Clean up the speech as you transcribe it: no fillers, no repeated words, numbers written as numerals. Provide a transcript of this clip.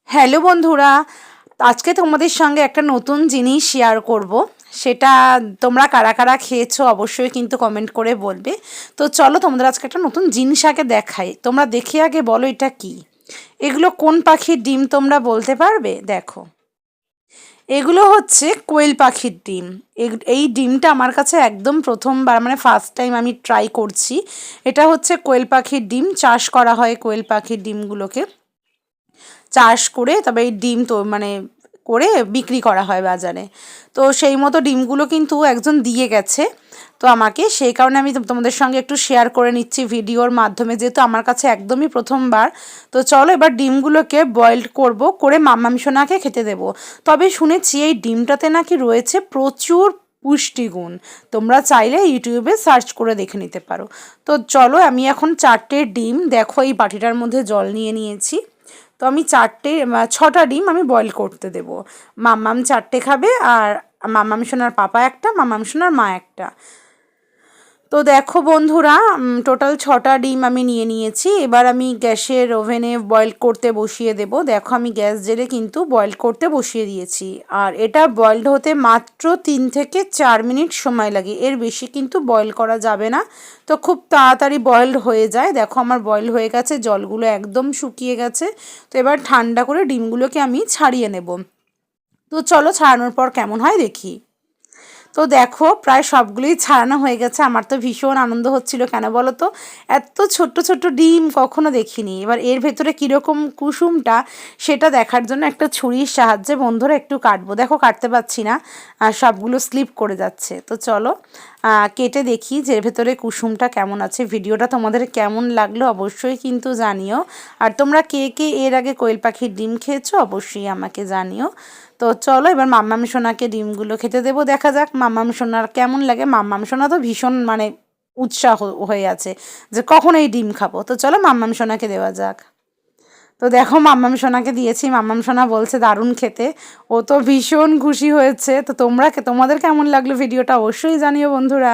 Hello বন্ধুরা, আজকে তোমাদের সঙ্গে একটা নতুন জিনিস শেয়ার করব। সেটা তোমরা কারা কারা খেয়েছো অবশ্যই কিন্তু কমেন্ট করে বলবে। তো চলো তোমাদের আজকে একটা নতুন জিনিস আগে দেখাই, তোমরা দেখে আগে বলো এটা কি। এগুলো কোন পাখির ডিম তোমরা বলতে পারবে? দেখো, এগুলো হচ্ছে কোয়েল পাখির ডিম। এই ডিমটা আমার কাছে একদম প্রথমবার, মানে ফার্স্ট টাইম আমি ট্রাই করছি। এটা হচ্ছে কোয়েল পাখির ডিম, চাষ করা হয় কোয়েল পাখির ডিমগুলোকে। চাষ করে তবে এই ডিম তো মানে করে বিক্রি করা হয় বাজারে। তো সেই মতো ডিমগুলো কিন্তু একজন দিয়ে গেছে তো আমাকে, সেই কারণে আমি তোমাদের সঙ্গে একটু শেয়ার করে নিচ্ছি ভিডিওর মাধ্যমে, যেহেতু আমার কাছে একদমই প্রথমবার। তো চলো এবার ডিমগুলোকে বয়েল করব, করে মাম্মাম সোনাকে খেতে দেব। তবে শুনেছি এই ডিমটাতে নাকি রয়েছে প্রচুর পুষ্টিগুণ। তোমরা চাইলে ইউটিউবে সার্চ করে দেখে নিতে পারো। তো চলো আমি এখন 4টে ডিম, দেখো এই বাটিটার মধ্যে জল নিয়ে নিয়েছি। তো আমি 6টা ডিম আমি বয়েল করতে দেবো। মাম্মাম 4টে খাবে, আর মাম্মাম সোনার পাপা একটা, মাম্মাম সোনার মা একটা। তো দেখো বন্ধুরা, টোটাল 6টা ডিম আমি নিয়ে নিয়েছি। এবার আমি গ্যাসের ওভেনে বয়েল করতে বসিয়ে দেব। দেখো আমি গ্যাস জেলে কিন্তু বয়েল করতে বসিয়ে দিয়েছি। আর এটা বয়েলড হতে মাত্র 3 থেকে 4 মিনিট সময় লাগে, এর বেশি কিন্তু বয়েল করা যাবে না। তো খুব তাড়াতাড়ি বয়েলড হয়ে যায়। দেখো আমার বয়েল হয়ে গেছে, জলগুলো একদম শুকিয়ে গেছে। তো এবার ঠান্ডা করে ডিমগুলোকে আমি ছাড়িয়ে নেব। তো চলো ছাড়ানোর পর কেমন হয় দেখি। তো দেখো প্রায় সবগুলোই ছাড়ানো হয়ে গেছে। আমার তো ভীষণ আনন্দ হচ্ছিল, কেন বলো তো, এত ছোট্ট ছোট্ট ডিম কখনো দেখিনি। এবার এর ভেতরে কীরকম কুসুমটা সেটা দেখার জন্য একটা ছুরির সাহায্যে বন্ধুরা একটু কাটবো। দেখো কাটতে পারছি না, আর সবগুলো স্লিপ করে যাচ্ছে। তো চলো কেটে দেখি যে এর ভেতরে কুসুমটা কেমন আছে। ভিডিওটা তোমাদের কেমন লাগলো অবশ্যই কিন্তু জানিও। আর তোমরা কে কে এর আগে কোয়েল পাখির ডিম খেয়েছো অবশ্যই আমাকে জানিও। তো চলো এবার মাম্মাম সোনাকে ডিমগুলো খেতে দেবো, দেখা যাক মাম্মাম সোনার কেমন লাগে। মাম্মাম সোনা তো ভীষণ মানে উৎসাহ হয়ে আছে যে কখন এই ডিম খাবো। তো চলো মাম্মাম সোনাকে দেওয়া যাক। তো দেখো মাম্মাম সোনাকে দিয়েছি, মাম্মাম সোনা বলছে দারুণ খেতে। ও তো ভীষণ খুশি হয়েছে। তো তোমাদের কেমন লাগলো ভিডিওটা অবশ্যই জানিও বন্ধুরা।